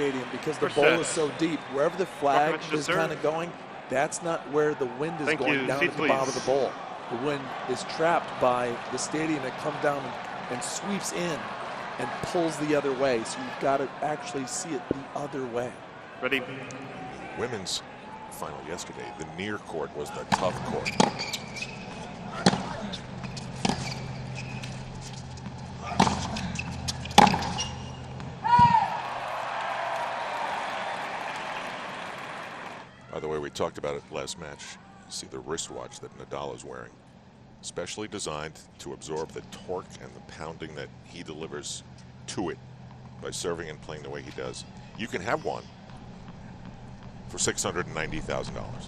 stadium because the bowl is so deep. Wherever the flag is kind of going, that's not where the wind is going down at the bottom of the bowl. The wind is trapped by the stadium. It comes down and sweeps in and pulls the other way. So you've got to actually see it the other way. Ready? Women's final yesterday, the near court was the tough court. By the way, we talked about it last match. See the wristwatch that Nadal is wearing. Specially designed to absorb the torque and the pounding that he delivers to it by serving and playing the way he does. You can have one for $690,000.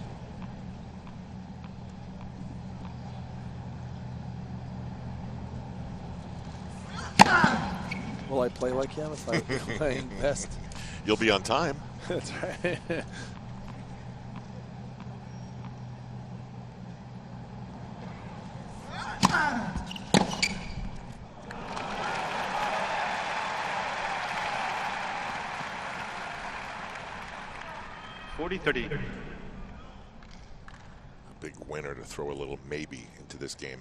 Will I play like him if I'm playing best? You'll be on time. That's right. $40-30. A big winner to throw a little maybe into this game.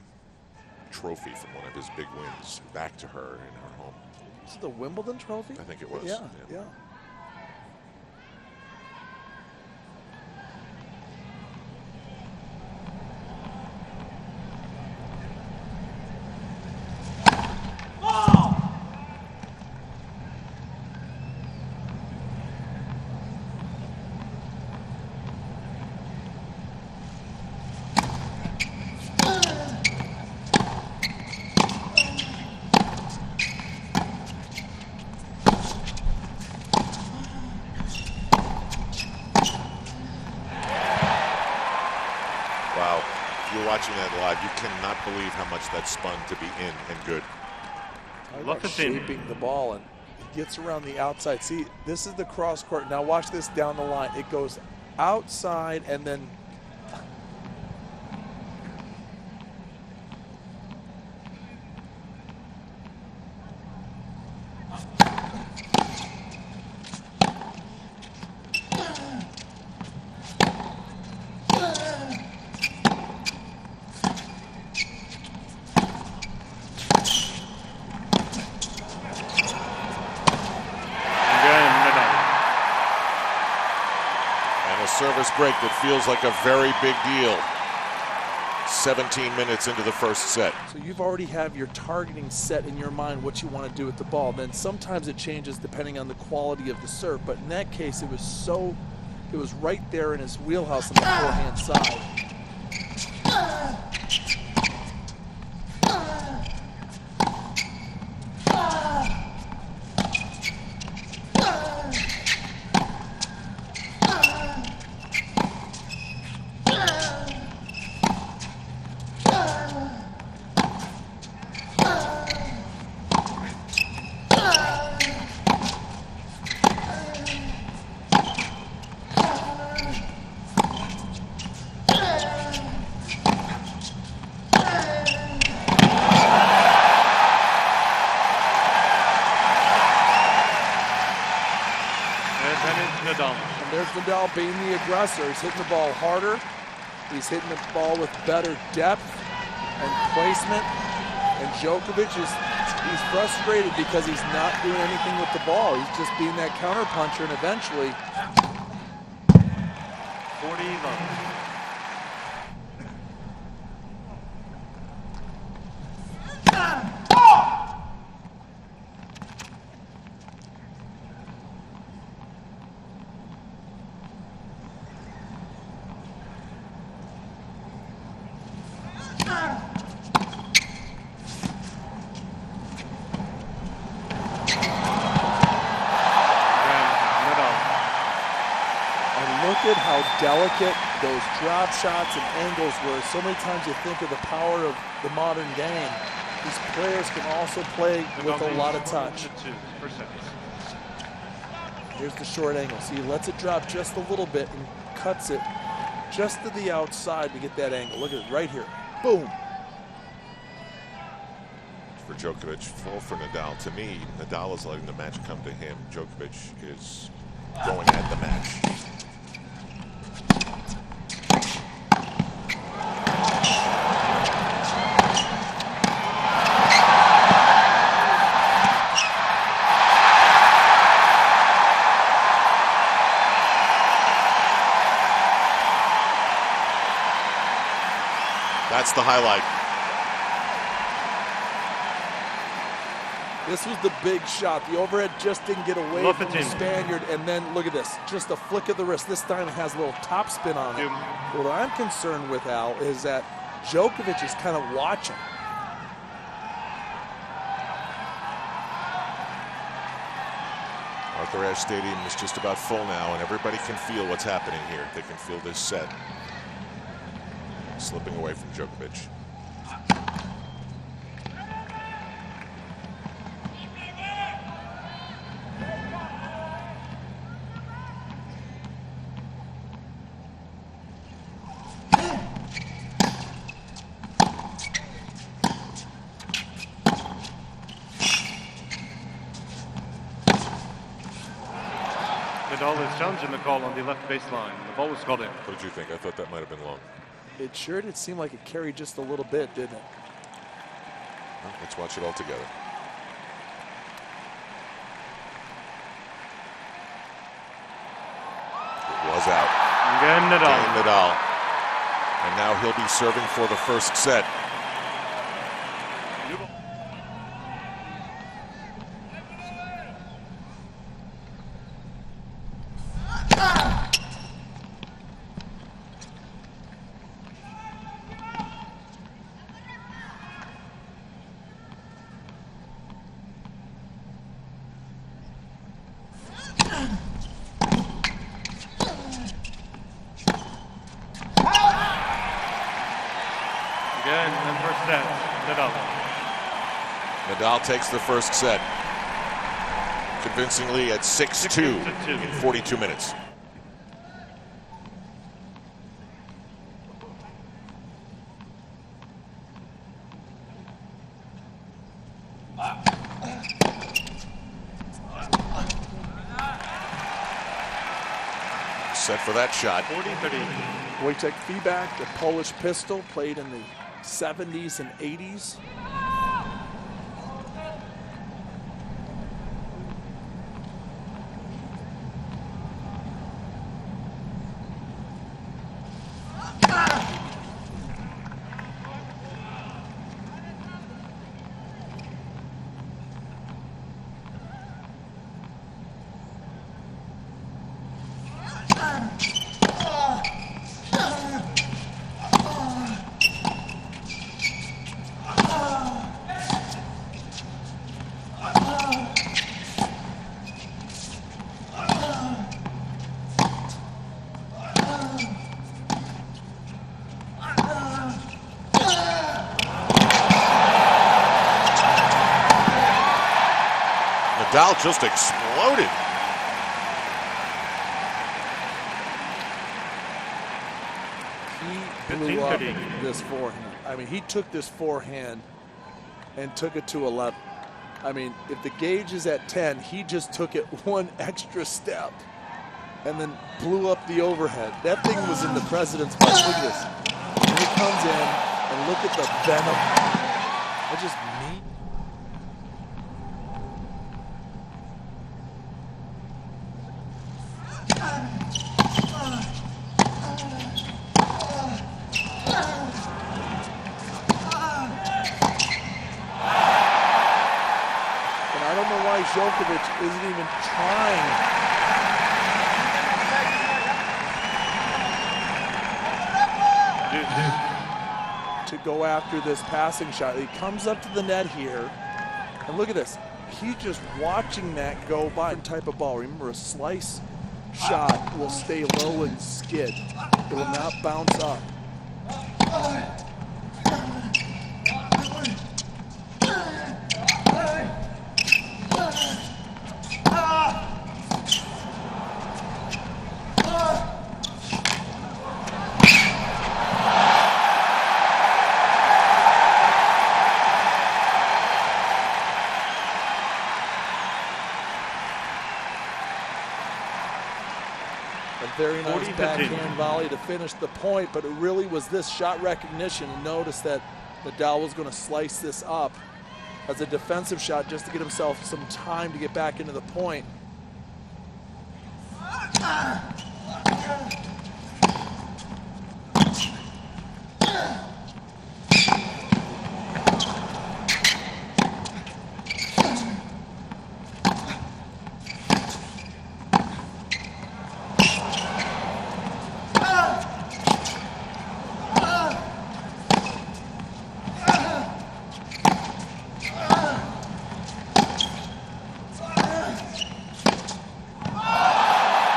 Trophy from one of his big wins back to her in her home. Is it the Wimbledon trophy? I think it was. Yeah. Watching that live, you cannot believe how much that spun to be in and good. Look at shaping the ball, and it gets around the outside. See, this is the cross court. Now watch this down the line. It goes outside and then service break that feels like a very big deal. 17 minutes into the first set. So you've already have your targeting set in your mind what you want to do with the ball. Then sometimes it changes depending on the quality of the serve, but in that case it was right there in his wheelhouse on the forehand side. And there's Nadal being the aggressor. He's hitting the ball harder. He's hitting the ball with better depth and placement. And Djokovic he's frustrated because he's not doing anything with the ball. He's just being that counter puncher, and eventually 40-love. Look at how delicate those drop shots and angles were. So many times you think of the power of the modern game. These players can also play with a lot of touch. Here's the short angle. See, he lets it drop just a little bit and cuts it just to the outside to get that angle. Look at it right here. Boom. For Djokovic, 4 for Nadal. To me, Nadal is letting the match come to him. Djokovic is going at the match. That's the highlight. This was the big shot. The overhead just didn't get away from the Spaniard. And then look at this, just a flick of the wrist. This time it has a little top spin on it. What I'm concerned with, Al, is that Djokovic is kind of watching. Arthur Ashe Stadium is just about full now, and everybody can feel what's happening here. They can feel this set slipping away from Djokovic. Nadal is challenging the call on the left baseline. The ball was called in. What did you think? I thought that might have been long. It sure did seem like it carried just a little bit, didn't it? Well, let's watch it all together. It was out. Game Nadal. Game Nadal. And now he'll be serving for the first set. Again, in first set, Nadal. Nadal takes the first set convincingly at 6-2 in 42 minutes. Set for that shot. 40-30. Wojtek Fibak, the Polish pistol, played in the 70s and 80s. Nadal just exploded. He blew up this forehand. I mean, he took this forehand and took it to 11. I mean, if the gauge is at 10, he just took it one extra step and then blew up the overhead. That thing was in the president's butt. Look at this. And he comes in and look at the venom. I just mean. Djokovic isn't even trying. To go after this passing shot. He comes up to the net here, and look at this. He's just watching that go by. Type of ball. Remember, a slice shot will stay low and skid. It will not bounce up. A very nice 40-15. backhand volley to finish the point, but it really was this shot recognition and notice that Nadal was going to slice this up as a defensive shot just to get himself some time to get back into the point.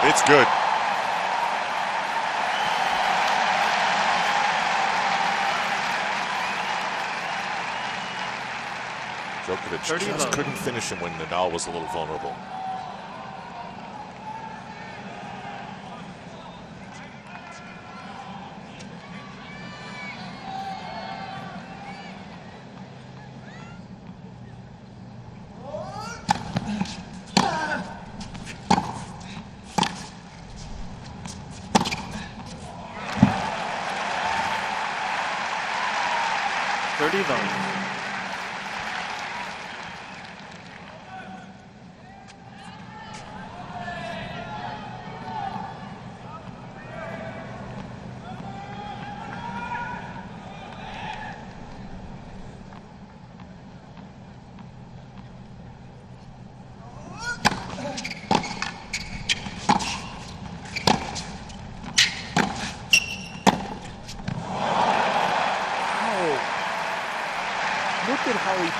It's good. Djokovic just couldn't finish him when Nadal was a little vulnerable.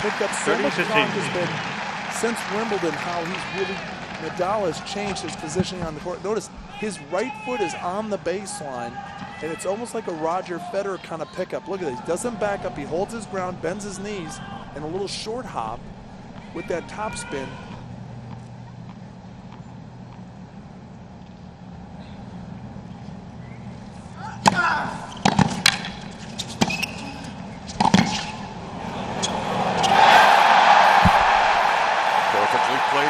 Picked up so much confidence since Wimbledon, how he's really, Nadal has changed his positioning on the court. Notice his right foot is on the baseline, and it's almost like a Roger Federer kind of pickup. Look at this, he doesn't back up, he holds his ground, bends his knees, and a little short hop with that top spin.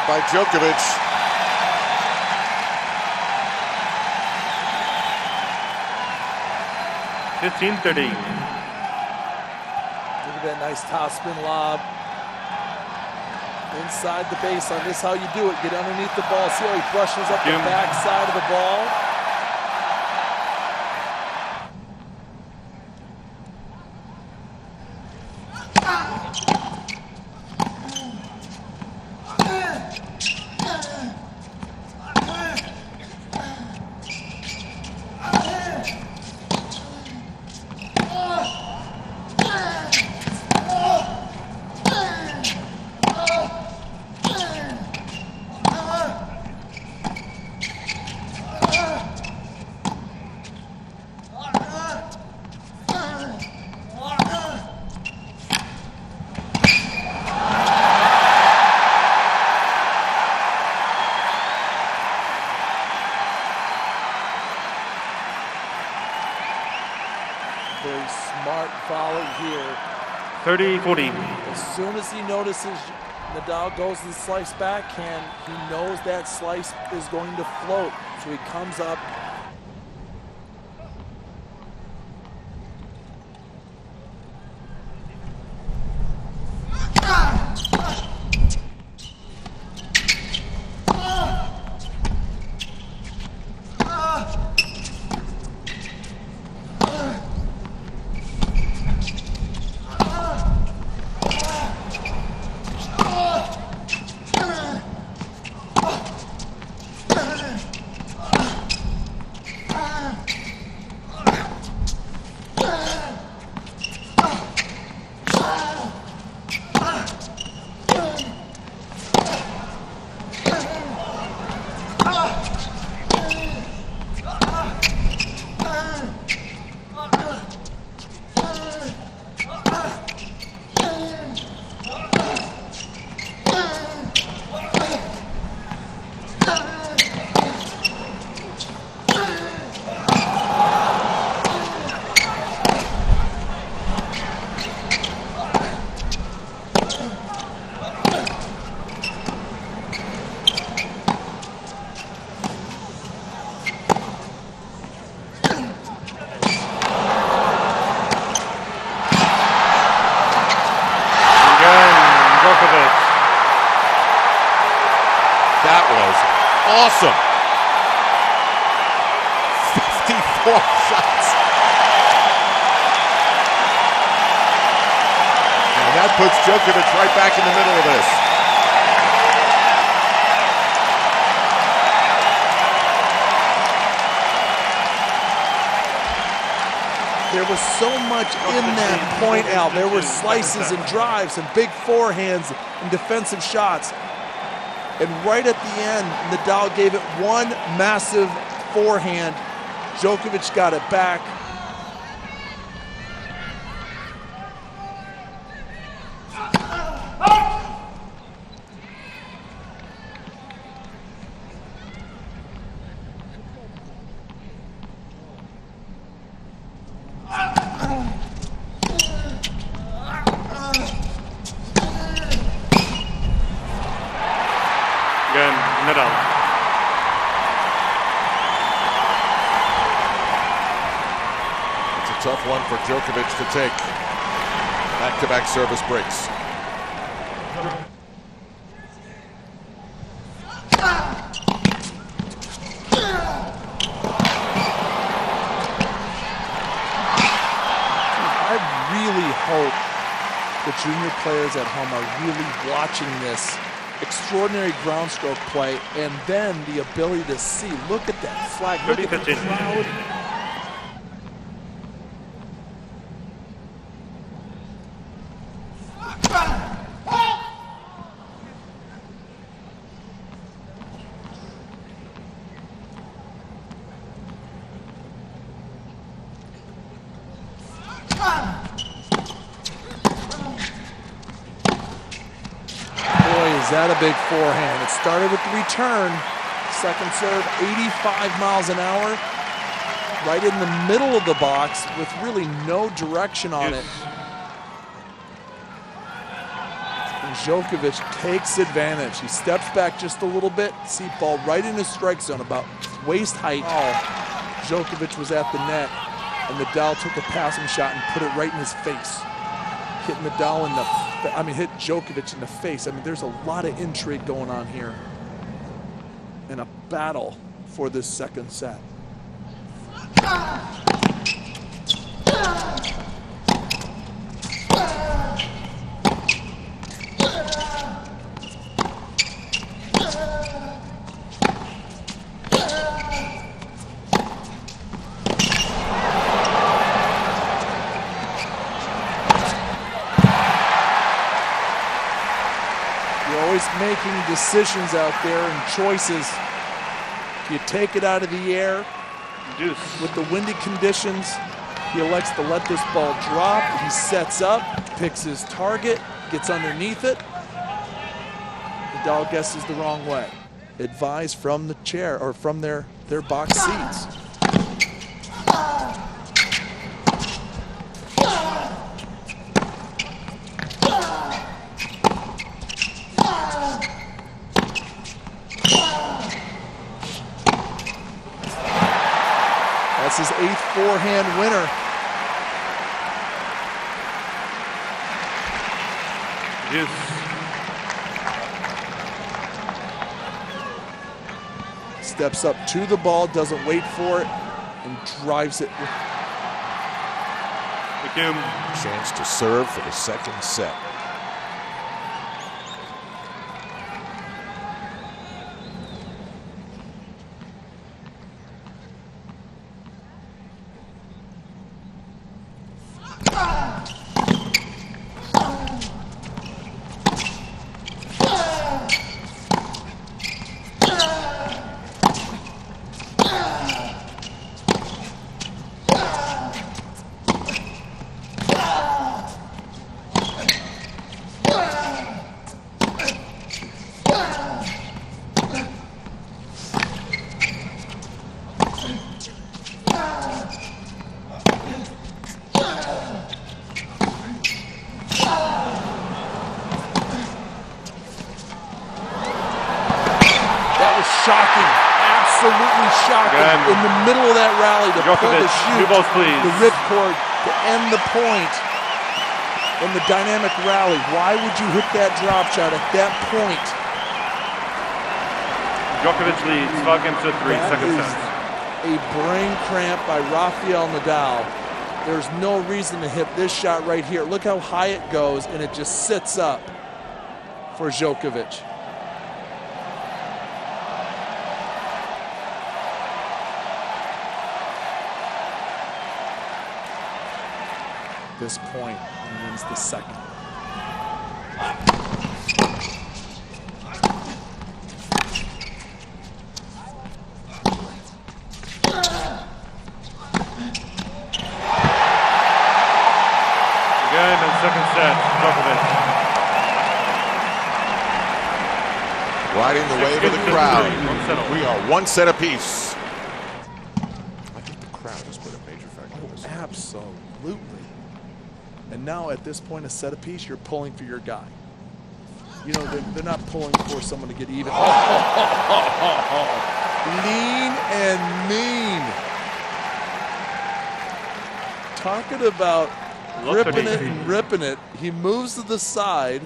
By Djokovic. $15-13. Look at that nice top spin lob. Inside the baseline. This is how you do it. Get underneath the ball. See how he brushes up the back side of the ball? Very smart volley here. 30-14. As soon as he notices Nadal goes to the slice backhand, he knows that slice is going to float. So he comes up. awesome. 54 shots. And that puts Djokovic right back in the middle of this. There was so much in that point, Al. There were slices and drives and big forehands and defensive shots. And right at the end, Nadal gave it one massive forehand. Djokovic got it back. Nadal. It's a tough one for Djokovic to take. Back-to-back service breaks. I really hope the junior players at home are really watching this extraordinary ground stroke play, and then the ability to see. Look at that flag. Look at the crowd. Is that a big forehand? It started with the return. Second serve, 85 miles an hour. Right in the middle of the box with really no direction on it. And Djokovic takes advantage. He steps back just a little bit. See, ball right in his strike zone, about waist height. Oh, Djokovic was at the net, and Nadal took a passing shot and put it right in his face. Hit Nadal in the hit Djokovic in the face. I mean, there's a lot of intrigue going on here and a battle for this second set. Making decisions out there and choices. You take it out of the air. With the windy conditions, he elects to let this ball drop. He sets up, picks his target, gets underneath it. The dog guesses the wrong way. Advise from the chair or from their box seats. That's his 8th forehand winner. Yes. Steps up to the ball, doesn't wait for it, and drives it. Chance to serve for the second set. Shocking, absolutely shocking. Good. In the middle of that rally to pull the shoot, the ripcord to end the point in the dynamic rally. Why would you hit that drop shot at that point? Djokovic leads 5 games to 3, second That set. is a brain cramp by Rafael Nadal. There's no reason to hit this shot right here. Look how high it goes, and it just sits up for Djokovic. At this point, he wins the second. Game and second set, Djokovic. Riding the wave of the crowd. We are 1 set apiece. I think the crowd has put a major factor in this. Absolutely. And now at this point, a set apiece, you're pulling for your guy. You know, they're not pulling for someone to get even. Lean and mean. Talking about ripping it and ripping it. He moves to the side,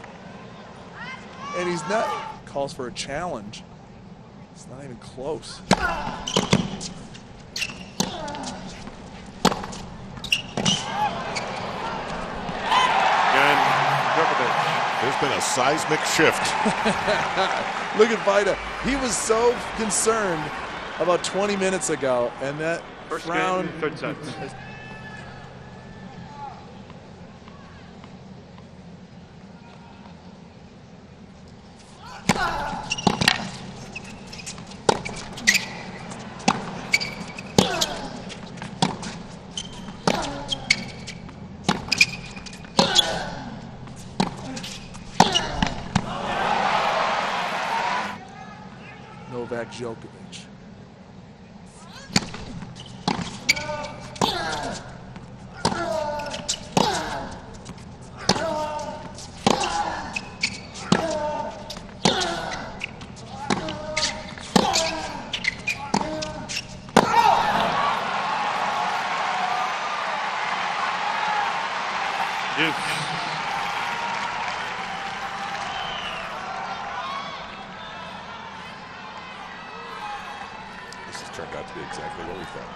and he's not. Calls for a challenge. It's not even close. There's been a seismic shift. Look at Vida. He was so concerned about 20 minutes ago, and that First frown. game, third set. Novak Djokovic. This has turned out to be exactly what we thought.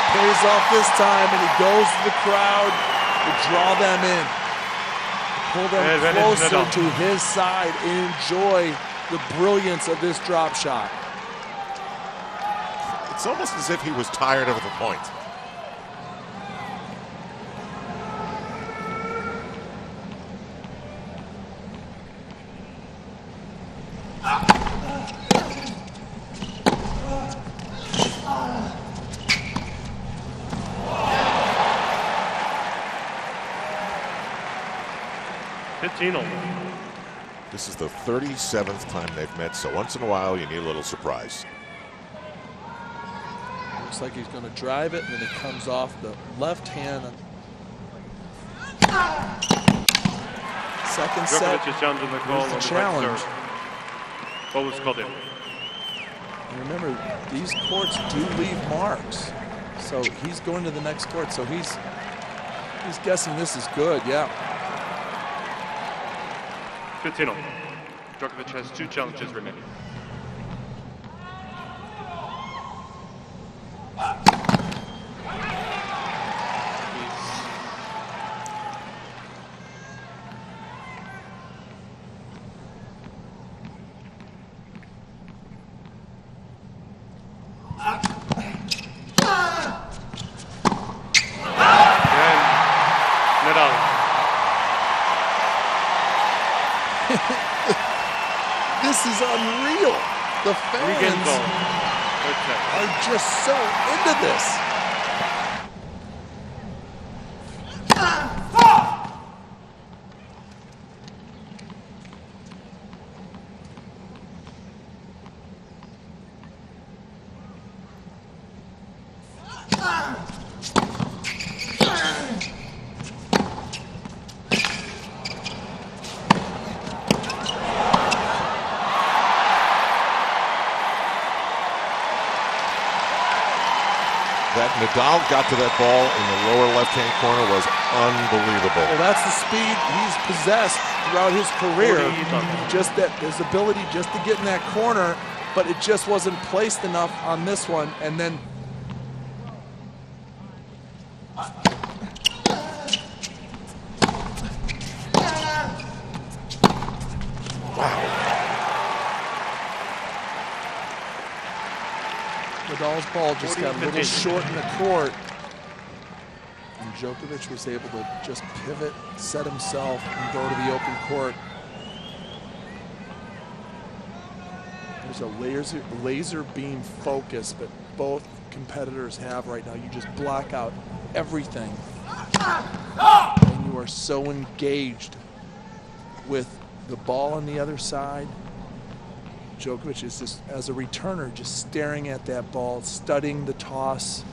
Pays off this time, and he goes to the crowd to draw them in, pull them closer to his side, and enjoy the brilliance of this drop shot. It's almost as if he was tired of the point. This is the 37th time they've met, so once in a while you need a little surprise. Looks like he's going to drive it, and then it comes off the left hand. Second set. Djokovic is challenging the call on the challenge. Ball was called in. And remember, these courts do leave marks, so he's going to the next court. So he's guessing this is good. Yeah. 15-all. Djokovic has 2 challenges remaining. This is unreal. The fans are just so into this. That Nadal got to that ball in the lower left-hand corner was unbelievable. Well, that's the speed he's possessed throughout his career. Just that his ability just to get in that corner, but it just wasn't placed enough on this one. And then Nadal's ball just got a little short in the court. And Djokovic was able to just pivot, set himself, and go to the open court. There's a laser beam focus that both competitors have right now. You just block out everything. And you are so engaged with the ball on the other side. Djokovic is just, as a returner, just staring at that ball, studying the toss.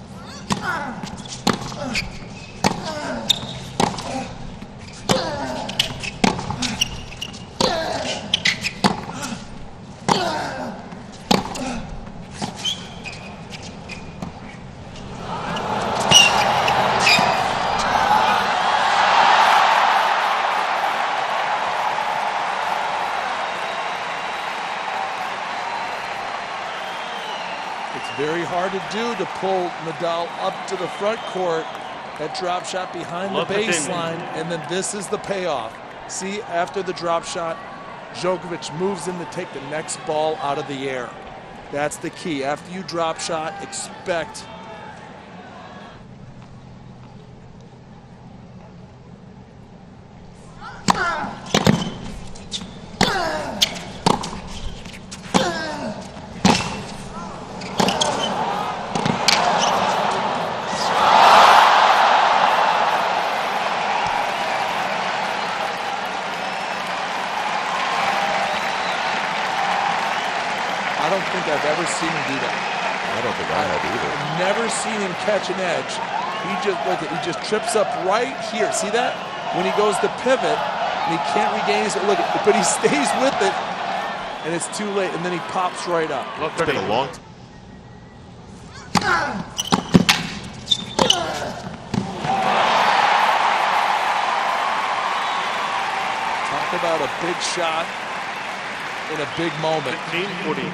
It's very hard to do to pull Nadal up to the front court. That drop shot behind the baseline, and then this is the payoff. See, after the drop shot, Djokovic moves in to take the next ball out of the air. That's the key. After you drop shot, expect I don't think I've ever seen him do that. I don't think I have either. I've never seen him catch an edge. He just look at, he just trips up right here. See that? When he goes to pivot and he can't regain his look at, but he stays with it and it's too late, and then he pops right up. It's been a long time. Talk about a big shot in a big moment. 15-40.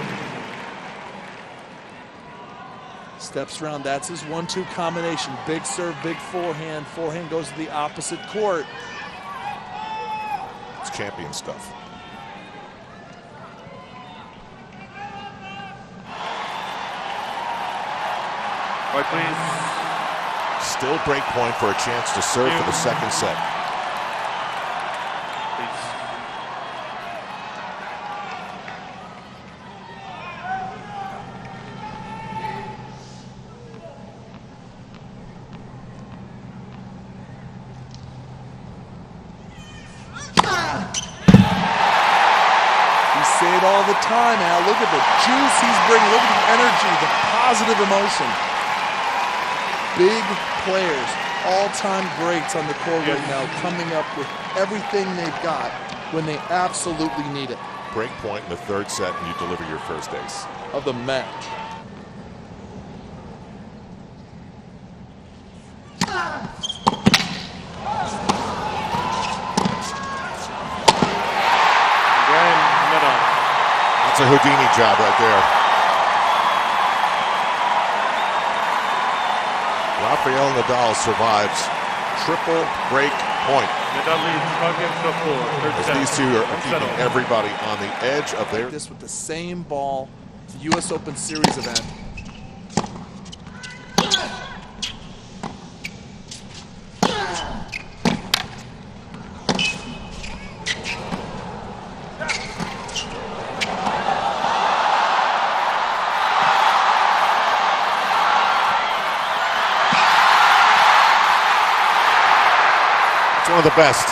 Steps around, that's his 1-2 combination. Big serve, big forehand. Forehand goes to the opposite court. It's champion stuff. Right, please. Still break point for a chance to serve for the second set. Say it all the time, Al. Look at the juice he's bringing. Look at the energy, the positive emotion. Big players, all-time greats on the court right now, coming up with everything they've got when they absolutely need it. Break point in the third set, and you deliver your first ace of the match. That's a Houdini job right there. Rafael Nadal survives triple break point. Nadal leads 5 games to 4. As these two are keeping everybody on the edge of their... This with the same ball, U.S. Open Series event. of the best.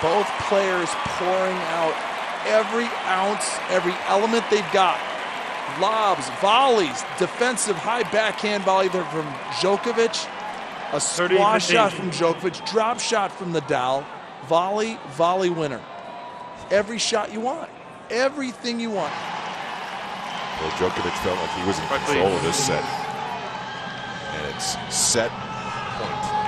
Both players pouring out every ounce, every element they've got. Lobs, volleys, defensive high backhand volley there from Djokovic. A squash shot from Djokovic, drop shot from Nadal. Volley, volley winner. Every shot you want. Everything you want. Well, Djokovic felt like he was in control of this set. And it's set point.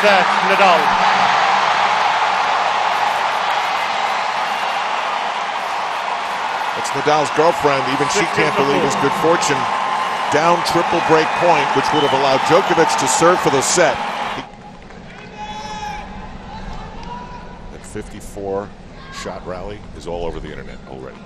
Set, Nadal. It's Nadal's girlfriend. Even she can't believe his good fortune. Down triple break point, which would have allowed Djokovic to serve for the set. That 54 shot rally is all over the internet already.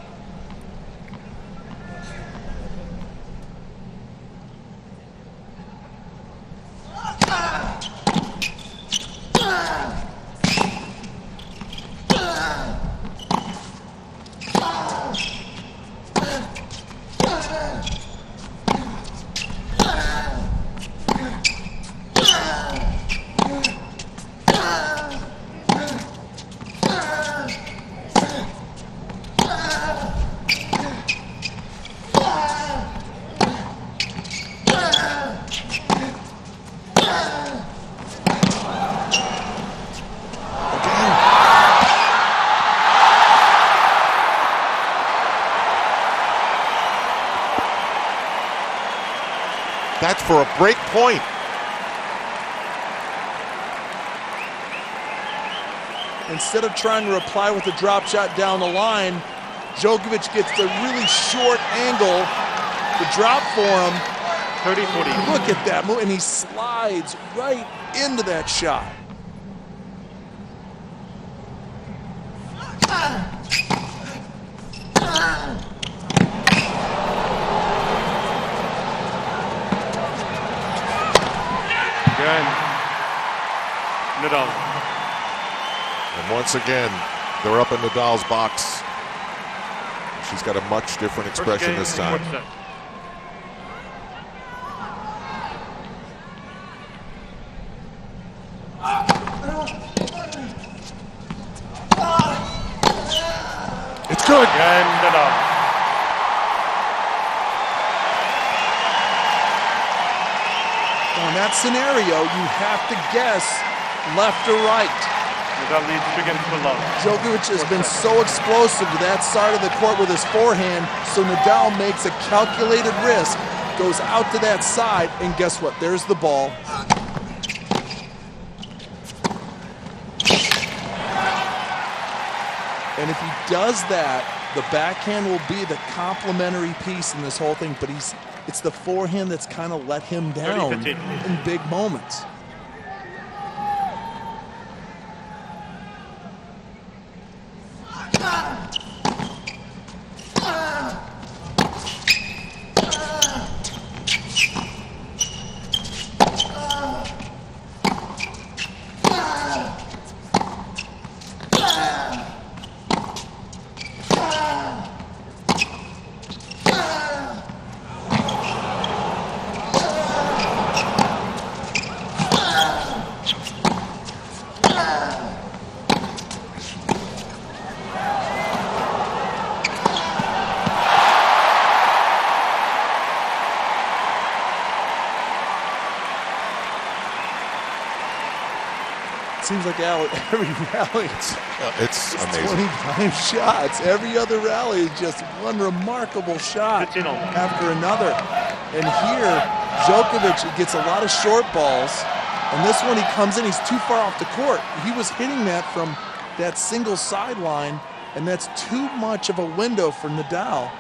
That's for a break point. Instead of trying to reply with a drop shot down the line, Djokovic gets the really short angle to drop for him. 30-40. Look at that move, and he slides right into that shot. Nadal. And once again, they're up in Nadal's box. She's got a much different expression this time. It's good. And Nadal. Well, in that scenario, you have to guess left or right. Nadal leads against the love. Djokovic has been so explosive to that side of the court with his forehand, so Nadal makes a calculated risk, goes out to that side, and guess what? There's the ball. And if he does that, the backhand will be the complementary piece in this whole thing, but it's the forehand that's kind of let him down in big moments. Seems like every rally, it's amazing. 25 shots. Every other rally is just one remarkable shot after another. And here, Djokovic gets a lot of short balls. And this one, he comes in, he's too far off the court. He was hitting that from that single sideline, and that's too much of a window for Nadal.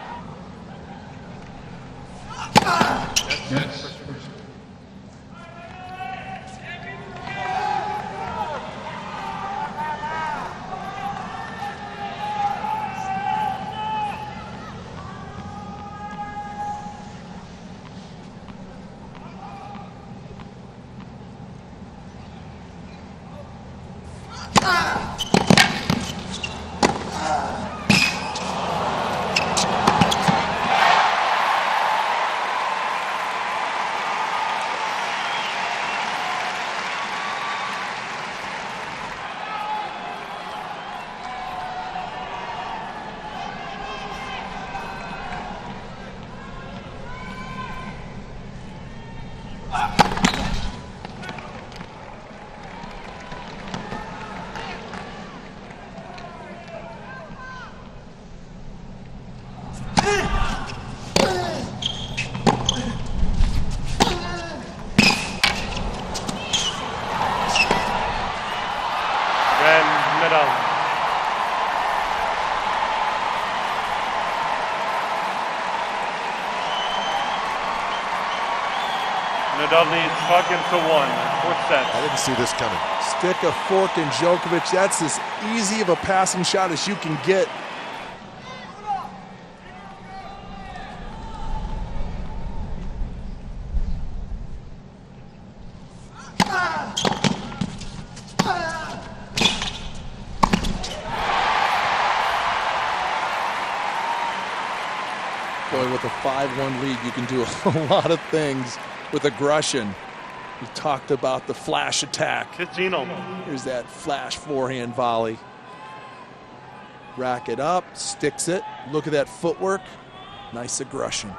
Nadal leads 5-1, fourth set. I didn't see this coming. Stick a fork in Djokovic. That's as easy of a passing shot as you can get. Boy, with a 5-1 lead, you can do a lot of things with aggression. We talked about the flash attack. Here's that flash forehand volley. Rack it up, sticks it. Look at that footwork. Nice aggression.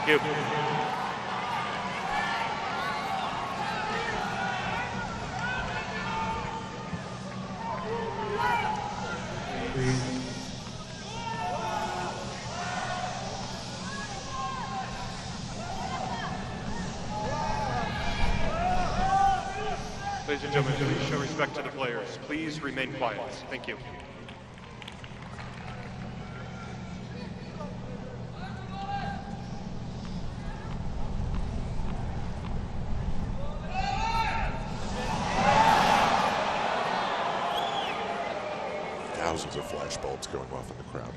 Thank you. Ladies and gentlemen, please show respect to the players. Please remain quiet. Thank you. Thousands of flash bulbs going off in the crowd.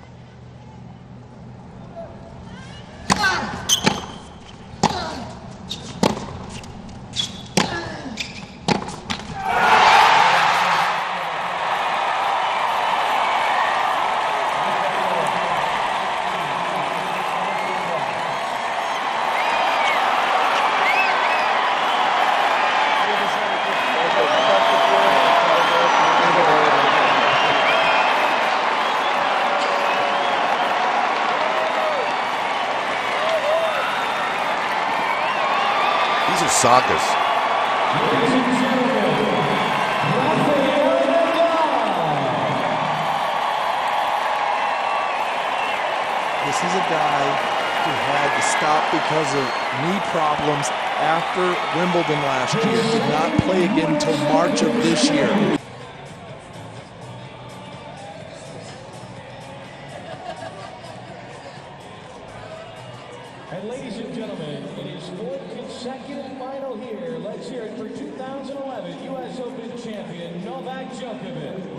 These are sagas. This is a guy who had to stop because of knee problems after Wimbledon last year. Did not play again until March of this year. And ladies and gentlemen, it is fourth consecutive final here. Let's hear it for 2011 U.S. Open champion Novak Djokovic.